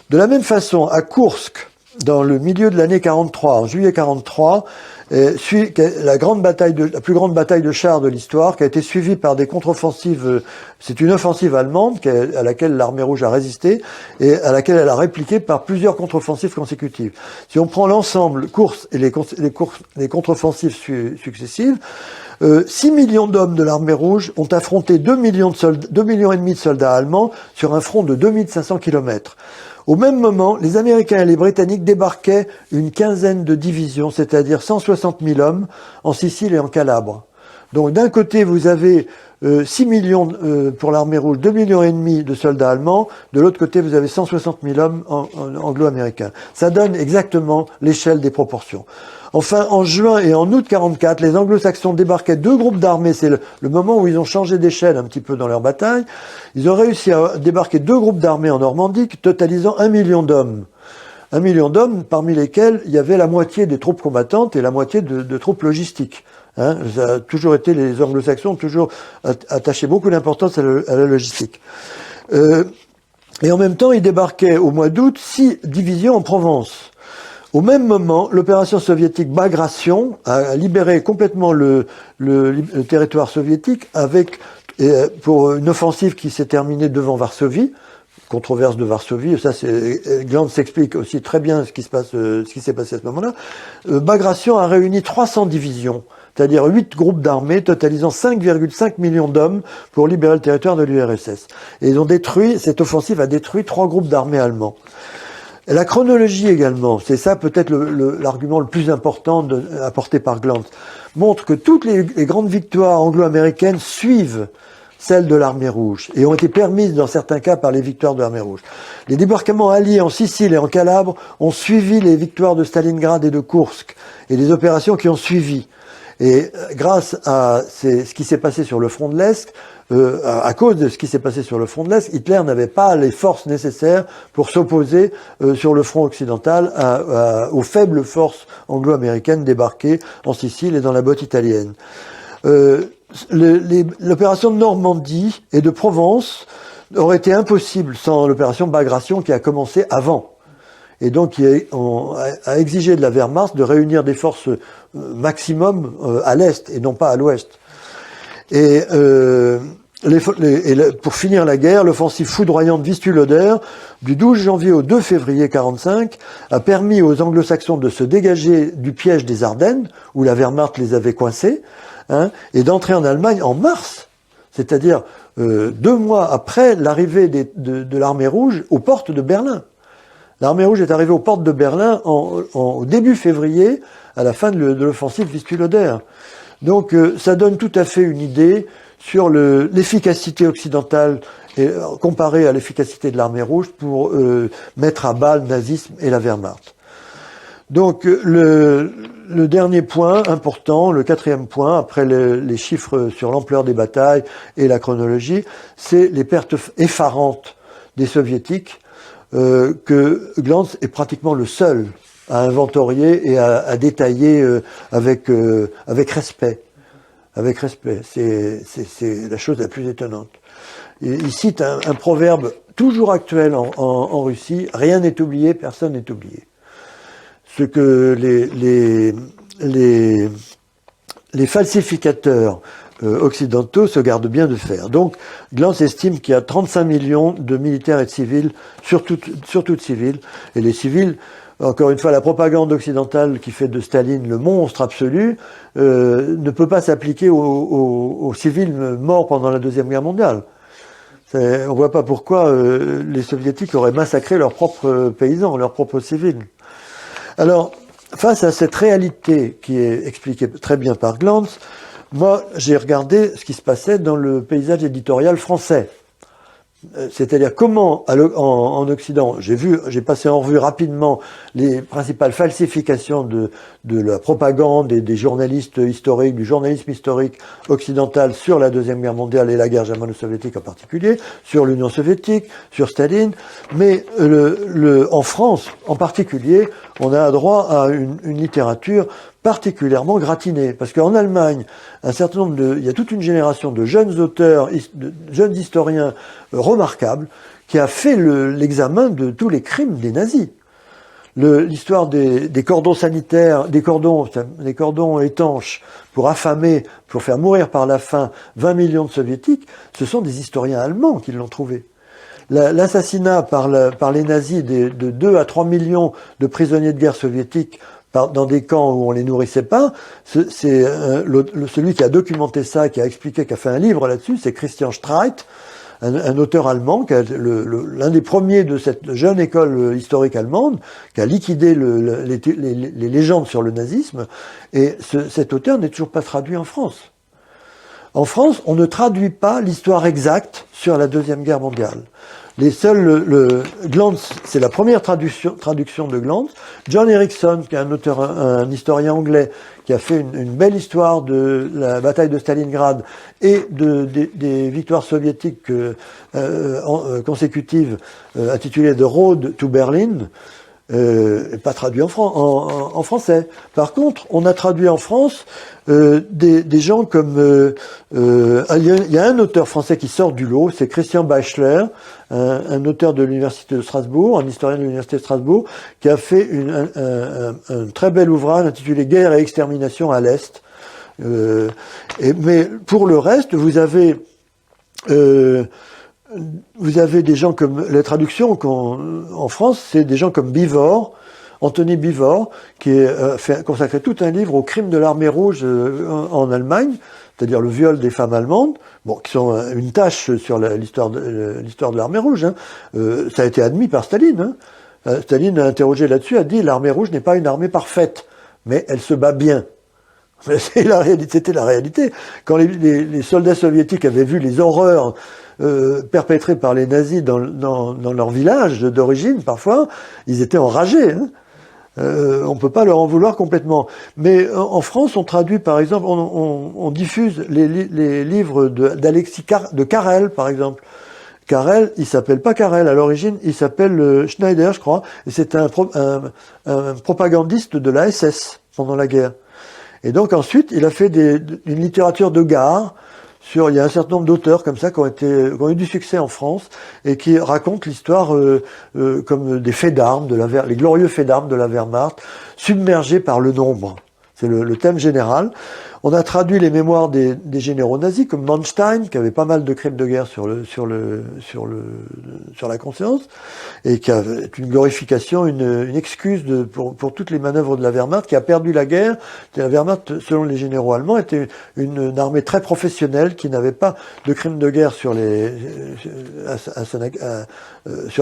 De la même façon, à Koursk, dans le milieu de l'année 43, en juillet 43, la plus grande bataille de chars de l'histoire, qui a été suivie par des contre-offensives. C'est une offensive allemande à laquelle l'armée rouge a résisté et à laquelle elle a répliqué par plusieurs contre-offensives consécutives. Si on prend l'ensemble, courses et les contre-offensives successives, 6 millions d'hommes de l'armée rouge ont affronté 2 millions et demi de soldats allemands sur un front de 2500 km. Au même moment, les Américains et les Britanniques débarquaient une quinzaine de divisions, c'est-à-dire 160 000 hommes, en Sicile et en Calabre. Donc d'un côté, vous avez 6 millions pour l'armée rouge, 2 millions et demi de soldats allemands. De l'autre côté, vous avez 160 000 hommes anglo-américains. Ça donne exactement l'échelle des proportions. Enfin, en juin et en août 44, les anglo-saxons débarquaient 2 groupes d'armées. C'est le moment où ils ont changé d'échelle un petit peu dans leur bataille. Ils ont réussi à débarquer 2 groupes d'armées en Normandie, totalisant 1 million d'hommes. 1 million d'hommes, parmi lesquels il y avait la moitié des troupes combattantes et la moitié de troupes logistiques. Hein, ça a toujours été, les anglo-saxons ont toujours attaché beaucoup d'importance à la logistique. Et en même temps, ils débarquaient au mois d'août 6 divisions en Provence. Au même moment, l'opération soviétique Bagration a libéré complètement le territoire soviétique pour une offensive qui s'est terminée devant Varsovie. Controverse de Varsovie, ça Glanz s'explique aussi très bien ce qui s'est passé à ce moment-là. Bagration a réuni 300 divisions, c'est-à-dire 8 groupes d'armées totalisant 5,5 millions d'hommes pour libérer le territoire de l'URSS. Et cette offensive a détruit 3 groupes d'armées allemands. Et la chronologie également, c'est ça peut-être l'argument le plus important apporté par Glanz, montre que toutes les grandes victoires anglo-américaines suivent celles de l'armée rouge, et ont été permises dans certains cas par les victoires de l'armée rouge. Les débarquements alliés en Sicile et en Calabre ont suivi les victoires de Stalingrad et de Koursk, et les opérations qui ont suivi. Et grâce à ce qui s'est passé sur le front de l'Est, à cause de ce qui s'est passé sur le front de l'Est, Hitler n'avait pas les forces nécessaires pour s'opposer sur le front occidental aux faibles forces anglo-américaines débarquées en Sicile et dans la botte italienne. L'opération de Normandie et de Provence aurait été impossible sans l'opération Bagration qui a commencé avant. Et donc qui a exigé de la Wehrmacht de réunir des forces maximum à l'Est et non pas à l'Ouest. Et pour finir la guerre, l'offensive foudroyante Vistula-Oder du 12 janvier au 2 février 45 a permis aux anglo-saxons de se dégager du piège des Ardennes, où la Wehrmacht les avait coincés, et d'entrer en Allemagne en mars, c'est-à-dire 2 mois après l'arrivée de l'armée rouge aux portes de Berlin. L'armée rouge est arrivée aux portes de Berlin au début février, à la fin de l'offensive Vistula-Oder. Donc ça donne tout à fait une idée sur l'efficacité occidentale comparée à l'efficacité de l'armée rouge pour mettre à bas le nazisme et la Wehrmacht. Donc le dernier point important, le 4e point, après les chiffres sur l'ampleur des batailles et la chronologie, c'est les pertes effarantes des soviétiques que Glanz est pratiquement le seul à inventorier et à détailler avec respect. Avec respect, c'est la chose la plus étonnante. Il cite un proverbe toujours actuel en Russie, rien n'est oublié, personne n'est oublié. Ce que les falsificateurs occidentaux se gardent bien de faire. Donc, Glanz estime qu'il y a 35 millions de militaires et de civils, surtout de civils, et les civils, encore une fois, la propagande occidentale qui fait de Staline le monstre absolu ne peut pas s'appliquer aux civils morts pendant la Deuxième Guerre mondiale. On ne voit pas pourquoi les soviétiques auraient massacré leurs propres paysans, leurs propres civils. Alors, face à cette réalité qui est expliquée très bien par Glanz, moi, j'ai regardé ce qui se passait dans le paysage éditorial français. C'est-à-dire comment, en Occident, j'ai passé en revue rapidement les principales falsifications de la propagande et des journalistes historiques, du journalisme historique occidental sur la Deuxième Guerre mondiale et la guerre germano-soviétique en particulier, sur l'Union soviétique, sur Staline, mais en France, en particulier, on a droit à une littérature particulièrement gratinée, parce qu'en Allemagne, il y a toute une génération de jeunes auteurs, de jeunes historiens remarquables, qui a fait l'examen de tous les crimes des nazis. L'histoire des cordons sanitaires, des cordons étanches pour affamer, pour faire mourir par la faim 20 millions de soviétiques, ce sont des historiens allemands qui l'ont trouvé. L'assassinat par les nazis de 2 à 3 millions de prisonniers de guerre soviétiques dans des camps où on les nourrissait pas, celui qui a documenté ça, qui a expliqué, qui a fait un livre là-dessus, c'est Christian Streit, un auteur allemand, l'un des premiers de cette jeune école historique allemande, qui a liquidé les légendes sur le nazisme, et cet auteur n'est toujours pas traduit en France. En France, on ne traduit pas l'histoire exacte sur la Deuxième Guerre mondiale. Les seuls, Glantz, c'est la première traduction de Glantz. John Erickson, qui est un auteur, un historien anglais, qui a fait une belle histoire de la bataille de Stalingrad et des victoires soviétiques consécutives, intitulée The Road to Berlin, pas traduit en français. Par contre, on a traduit en France des gens comme il y a un auteur français qui sort du lot, c'est Christian Beichler, un auteur de l'université de Strasbourg, un historien de l'université de Strasbourg, qui a fait un très bel ouvrage intitulé Guerre et extermination à l'Est. Mais pour le reste, vous avez des gens comme la traduction en France, c'est des gens comme Bivor, Anthony Bivor, qui a consacré tout un livre aux crimes de l'armée rouge en Allemagne, c'est-à-dire le viol des femmes allemandes, qui sont une tâche sur l'histoire de l'armée rouge. Hein. Ça a été admis par Staline. Hein. Staline a interrogé là-dessus, a dit l'armée rouge n'est pas une armée parfaite, mais elle se bat bien. C'était la réalité. Quand les soldats soviétiques avaient vu les horreurs perpétrées par les nazis dans leur village d'origine, parfois, ils étaient enragés. Hein. On peut pas leur en vouloir complètement. Mais en France, on traduit, par exemple, on diffuse les livres de Carrel, par exemple. Carrel, il s'appelle pas Carrel à l'origine, il s'appelle Schneider, je crois, et c'est un propagandiste de la SS pendant la guerre. Et donc ensuite, il a fait une littérature de gare. Il y a un certain nombre d'auteurs comme ça qui ont eu du succès en France et qui racontent l'histoire comme des faits d'armes, les glorieux faits d'armes de la Wehrmacht, submergés par le nombre. C'est le thème général. On a traduit les mémoires des généraux nazis comme Manstein, qui avait pas mal de crimes de guerre sur la conscience, et qui a une glorification, une excuse pour toutes les manœuvres de la Wehrmacht, qui a perdu la guerre. La Wehrmacht, selon les généraux allemands, était une armée très professionnelle, qui n'avait pas de crimes de guerre sur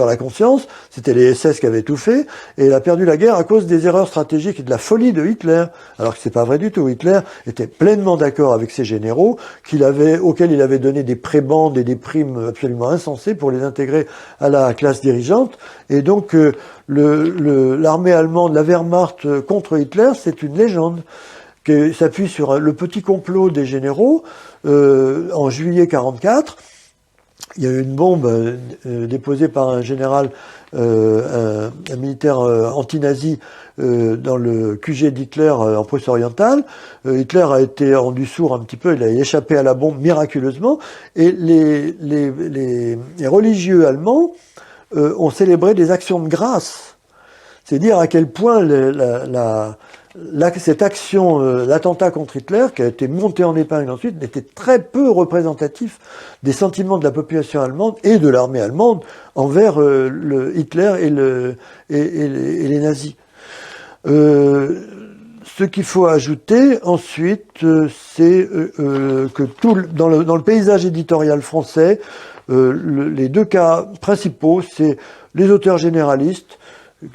la conscience. C'était les SS qui avaient tout fait, et elle a perdu la guerre à cause des erreurs stratégiques et de la folie de Hitler. Alors que c'est pas vrai du tout. Hitler était pleinement d'accord avec ses généraux, auxquels il avait donné des prébendes et des primes absolument insensées pour les intégrer à la classe dirigeante. Et donc, l'armée allemande, la Wehrmacht contre Hitler, c'est une légende qui s'appuie sur le petit complot des généraux en juillet 1944. Il y a eu une bombe déposée par un général, un militaire anti-nazi dans le QG d'Hitler en Prusse orientale. Hitler a été rendu sourd un petit peu, il a échappé à la bombe miraculeusement, et les religieux allemands ont célébré des actions de grâce. C'est dire à quel point cette action, l'attentat contre Hitler, qui a été monté en épingle ensuite, n'était très peu représentatif des sentiments de la population allemande et de l'armée allemande envers Hitler et les nazis. Ce qu'il faut ajouter ensuite, c'est que dans le paysage éditorial français, les deux cas principaux, c'est les auteurs généralistes,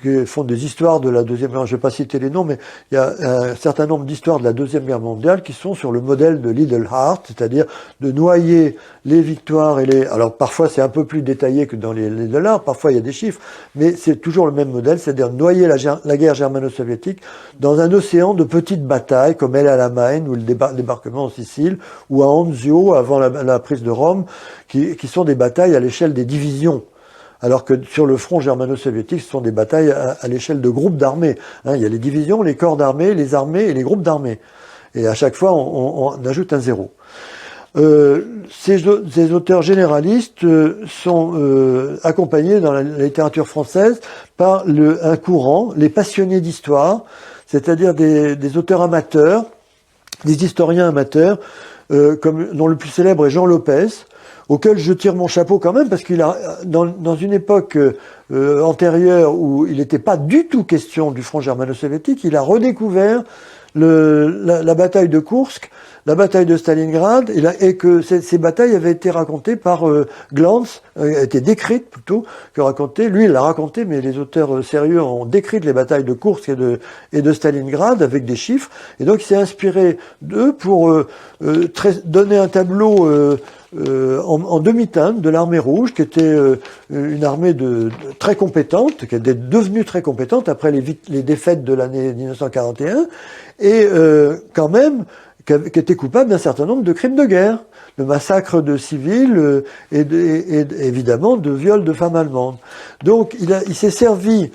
qui font des histoires de la Deuxième Guerre, je ne vais pas citer les noms, mais il y a un certain nombre d'histoires de la Deuxième Guerre mondiale qui sont sur le modèle de Lidl-Hart, c'est-à-dire de noyer les victoires alors parfois c'est un peu plus détaillé que dans les Lidl-Hart, parfois il y a des chiffres, mais c'est toujours le même modèle, c'est-à-dire noyer la guerre germano-soviétique dans un océan de petites batailles, comme El Alamein, ou le débarquement en Sicile, ou à Anzio, avant la prise de Rome, qui sont des batailles à l'échelle des divisions. Alors que sur le front germano-soviétique, ce sont des batailles à l'échelle de groupes d'armées. Il y a les divisions, les corps d'armée, les armées et les groupes d'armées. Et à chaque fois, on ajoute un zéro. Ces auteurs généralistes sont accompagnés dans la littérature française par un courant, les passionnés d'histoire, c'est-à-dire des auteurs amateurs, des historiens amateurs, dont le plus célèbre est Jean Lopez, auquel je tire mon chapeau quand même, parce qu'il a, dans une époque antérieure où il n'était pas du tout question du front germano-soviétique, il a redécouvert la bataille de Koursk, la bataille de Stalingrad, et que ces batailles avaient été racontées par Glantz, étaient décrites plutôt que racontées. Lui, il l'a raconté, mais les auteurs sérieux ont décrit les batailles de Koursk et de Stalingrad avec des chiffres. Et donc, il s'est inspiré d'eux pour donner un tableau en demi-teinte de l'armée rouge, qui était une armée très compétente, qui est devenue très compétente après les défaites de l'année 1941, et quand même qui était coupable d'un certain nombre de crimes de guerre, de massacres de civils et évidemment de viols de femmes allemandes. Donc il s'est servi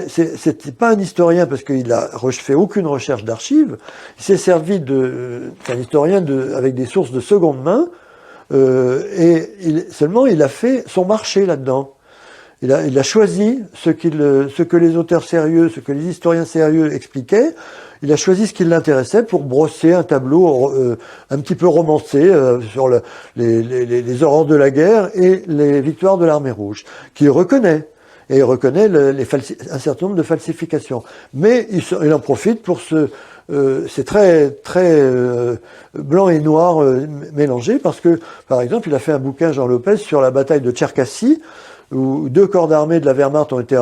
c'était pas un historien parce qu'il a fait aucune recherche d'archives, il s'est servi c'est un historien avec des sources de seconde main, seulement il a fait son marché là-dedans. Il a choisi ce que les auteurs sérieux, ce que les historiens sérieux expliquaient. Il a choisi ce qui l'intéressait pour brosser un tableau un petit peu romancé sur les horreurs de la guerre et les victoires de l'armée rouge, qu'il reconnaît. Et il reconnaît un certain nombre de falsifications. Mais il en profite pour c'est très très blanc et noir mélangé, parce que, par exemple, il a fait un bouquin, Jean Lopez, sur la bataille de Tcherkassy, où 2 corps d'armée de la Wehrmacht ont été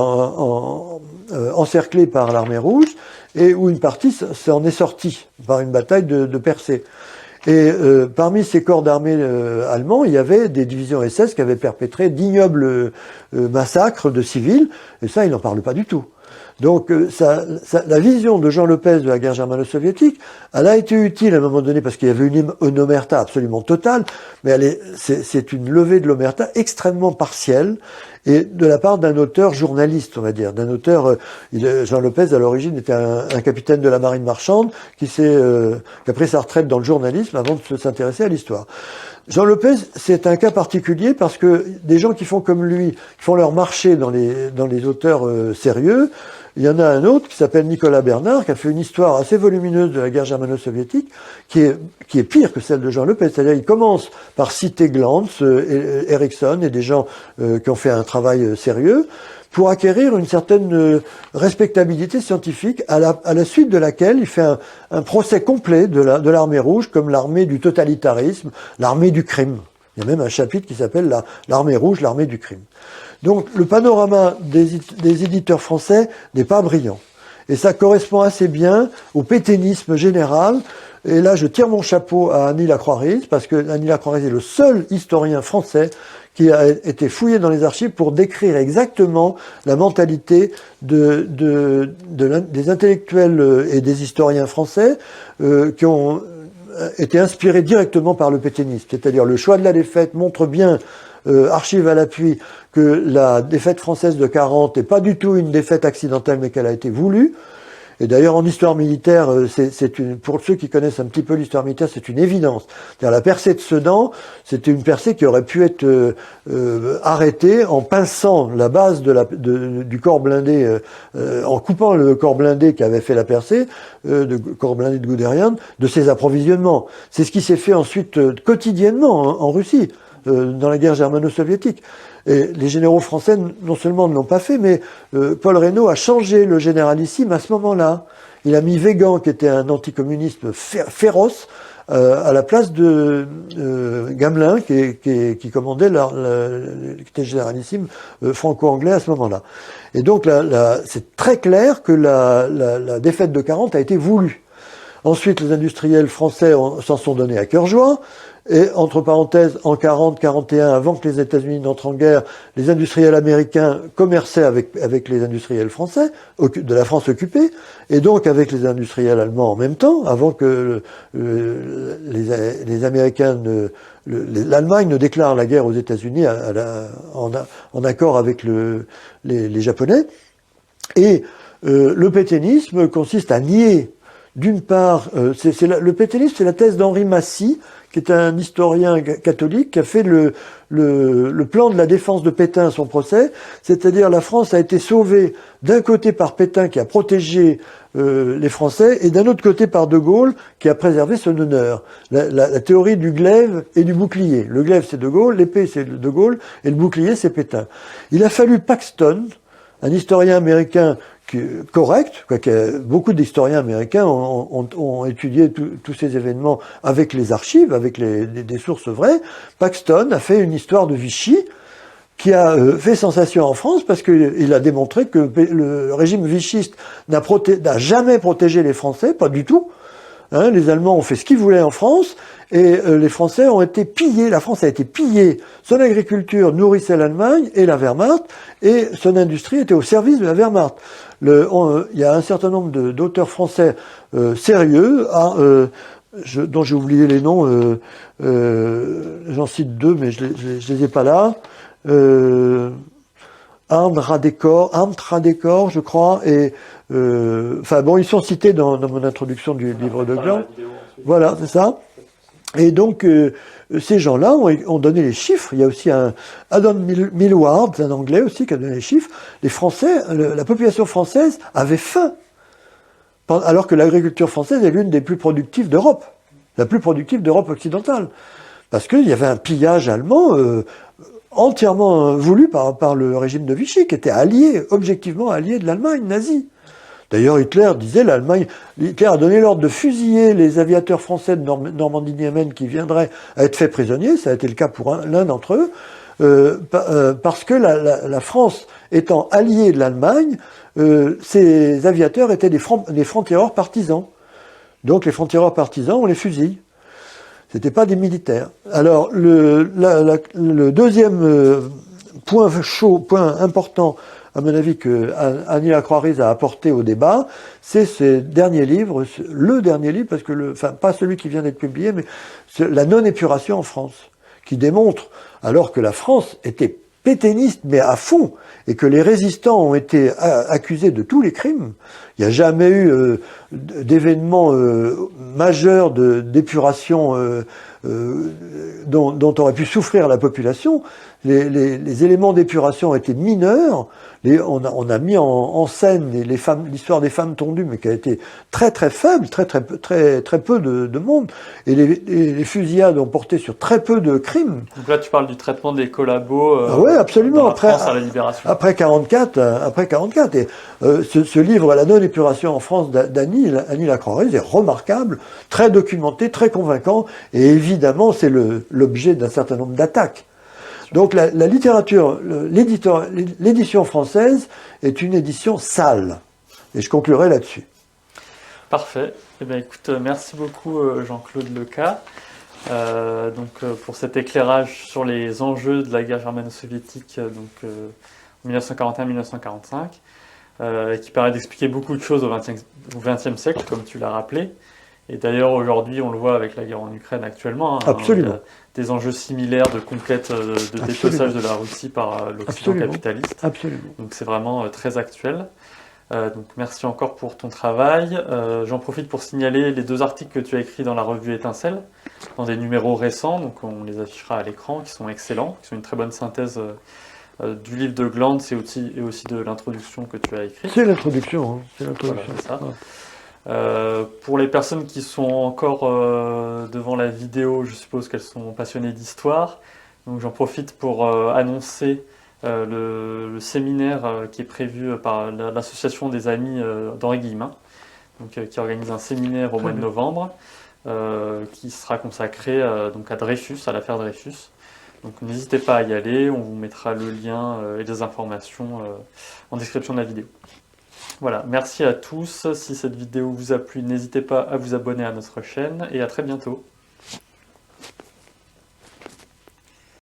encerclés par l'armée rouge, et où une partie s'en est sortie par une bataille de percée. Et parmi ces corps d'armée allemands, il y avait des divisions SS qui avaient perpétré d'ignobles massacres de civils, et ça, il n'en parle pas du tout. Donc la vision de Jean Lopez de la guerre germano-soviétique, elle a été utile à un moment donné parce qu'il y avait une omerta absolument totale, mais c'est une levée de l'omerta extrêmement partielle, et de la part d'un auteur journaliste, on va dire, d'un auteur. Jean Lopez à l'origine était un capitaine de la marine marchande qui a pris sa retraite dans le journalisme avant de s'intéresser à l'histoire. Jean Lopez, c'est un cas particulier parce que des gens qui font comme lui, qui font leur marché dans les auteurs sérieux, il y en a un autre qui s'appelle Nicolas Bernard, qui a fait une histoire assez volumineuse de la guerre germano-soviétique, qui est pire que celle de Jean Lopez. C'est-à-dire, il commence par citer Glantz, Erickson et des gens qui ont fait un travail sérieux, pour acquérir une certaine respectabilité scientifique, à la suite de laquelle il fait un procès complet de l'armée rouge comme l'armée du totalitarisme, l'armée du crime. Il y a même un chapitre qui s'appelle l'armée rouge, l'armée du crime. Donc le panorama des éditeurs français n'est pas brillant. Et ça correspond assez bien au pétainisme général. Et là, je tire mon chapeau à Annie Lacroix-Ries, parce que Annie Lacroix-Ries est le seul historien français qui a été fouillé dans les archives pour décrire exactement la mentalité des intellectuels et des historiens français qui ont été inspirés directement par le pétainisme. C'est-à-dire le choix de la défaite montre bien, archives à l'appui, que la défaite française de 40 n'est pas du tout une défaite accidentelle, mais qu'elle a été voulue. Et d'ailleurs, en histoire militaire, pour ceux qui connaissent un petit peu l'histoire militaire, c'est une évidence. C'est-à-dire, la percée de Sedan, c'était une percée qui aurait pu être arrêtée en pinçant la base du corps blindé, en coupant le corps blindé qui avait fait la percée, corps blindé de Guderian, de ses approvisionnements. C'est ce qui s'est fait ensuite quotidiennement en Russie, dans la guerre germano-soviétique. Et les généraux français, non seulement ne l'ont pas fait, mais Paul Reynaud a changé le généralissime à ce moment-là. Il a mis Weygand, qui était un anticommuniste féroce, à la place de Gamelin, qui commandait, qui était généralissime franco-anglais à ce moment-là. Et donc, c'est très clair que la défaite de 40 a été voulue. Ensuite, les industriels français s'en sont donnés à cœur joie. Et, entre parenthèses, en 40-41, avant que les États-Unis n'entrent en guerre, les industriels américains commerçaient avec les industriels français, de la France occupée, et donc avec les industriels allemands en même temps, avant que les Américains l'Allemagne ne déclare la guerre aux États-Unis en accord avec les Japonais. Et le pétainisme consiste à nier, d'une part, le pétainisme, c'est la thèse d'Henri Massy, qui est un historien catholique, qui a fait le plan de la défense de Pétain à son procès, c'est-à-dire la France a été sauvée d'un côté par Pétain qui a protégé les Français, et d'un autre côté par De Gaulle qui a préservé son honneur. La théorie du glaive et du bouclier. Le glaive c'est De Gaulle, l'épée c'est De Gaulle, et le bouclier c'est Pétain. Il a fallu Paxton, un historien américain correcte, quoi, beaucoup d'historiens américains ont étudié tous ces événements avec les archives, avec des sources vraies. Paxton a fait une histoire de Vichy qui a fait sensation en France parce qu'il a démontré que le régime vichiste n'a jamais protégé les Français, pas du tout. Hein, les Allemands ont fait ce qu'ils voulaient en France et les Français ont été pillés. La France a été pillée. Son agriculture nourrissait l'Allemagne et la Wehrmacht et son industrie était au service de la Wehrmacht. Il y a un certain nombre d'auteurs français sérieux dont j'ai oublié les noms. J'en cite deux, mais je les ai pas là. Arndt Radekor, je crois, et enfin bon, ils sont cités dans mon introduction du livre de Gland. Voilà, c'est ça. Et donc ces gens-là ont donné les chiffres. Il y a aussi Adam Millward, un Anglais aussi, qui a donné les chiffres. Les Français, la population française avait faim, alors que l'agriculture française est l'une des plus productives d'Europe, la plus productive d'Europe occidentale, parce qu'il y avait un pillage allemand. Entièrement voulu par le régime de Vichy, qui était objectivement allié de l'Allemagne nazie. D'ailleurs, Hitler a donné l'ordre de fusiller les aviateurs français de Normandie-Niemen qui viendraient à être faits prisonniers, ça a été le cas pour l'un d'entre eux, parce que la France étant alliée de l'Allemagne, ces aviateurs étaient des francs-tireurs partisans. Donc les francs-tireurs partisans, on les fusille. C'était pas des militaires. Alors, le deuxième point important, à mon avis, que Annie Lacroix-Riz a apporté au débat, c'est ce dernier livre, le dernier livre, parce que enfin, pas celui qui vient d'être publié, mais la non-épuration en France, qui démontre, alors que la France était pétainiste, mais à fond, et que les résistants ont été accusés de tous les crimes. Il n'y a jamais eu d'événement majeur d'épuration dont aurait pu souffrir la population. Les éléments d'épuration étaient mineurs. On a mis en scène l'histoire des femmes tondues, mais qui a été très très faible, très peu de monde. Et les fusillades ont porté sur très peu de crimes. Donc là, tu parles du traitement des collabos oui, absolument. dans la France à la Libération. Après 44. Et ce livre, La non-épuration en France d'Annie Lacroix-Riz, est remarquable, très documenté, très convaincant, et évidemment, c'est l'objet d'un certain nombre d'attaques. Donc la littérature, l'édition française est une édition sale. Et je conclurai là-dessus. Parfait. Eh bien, écoute, merci beaucoup Jean-Claude Leca pour cet éclairage sur les enjeux de la guerre germano-soviétique en 1941-1945, qui permet d'expliquer beaucoup de choses au XXe siècle, comme tu l'as rappelé. Et d'ailleurs, aujourd'hui, on le voit avec la guerre en Ukraine actuellement. Absolument. Il y a des enjeux similaires de conquête, de dépeçage de la Russie par l'Occident capitaliste. Absolument. Donc c'est vraiment très actuel. Donc merci encore pour ton travail. J'en profite pour signaler les 2 articles que tu as écrits dans la revue Étincelle, dans des numéros récents, donc on les affichera à l'écran, qui sont excellents, qui sont une très bonne synthèse du livre de Gland et aussi de l'introduction que tu as écrite. C'est l'introduction. C'est l'introduction. Voilà, c'est ça. Pour les personnes qui sont encore devant la vidéo, je suppose qu'elles sont passionnées d'histoire. Donc j'en profite pour annoncer le séminaire qui est prévu par l'association des amis d'Henri Guillemin, qui organise un séminaire au mois de novembre, qui sera consacré donc à Dreyfus, à l'affaire Dreyfus. Donc n'hésitez pas à y aller, on vous mettra le lien et des informations en description de la vidéo. Voilà, merci à tous. Si cette vidéo vous a plu, n'hésitez pas à vous abonner à notre chaîne et à très bientôt.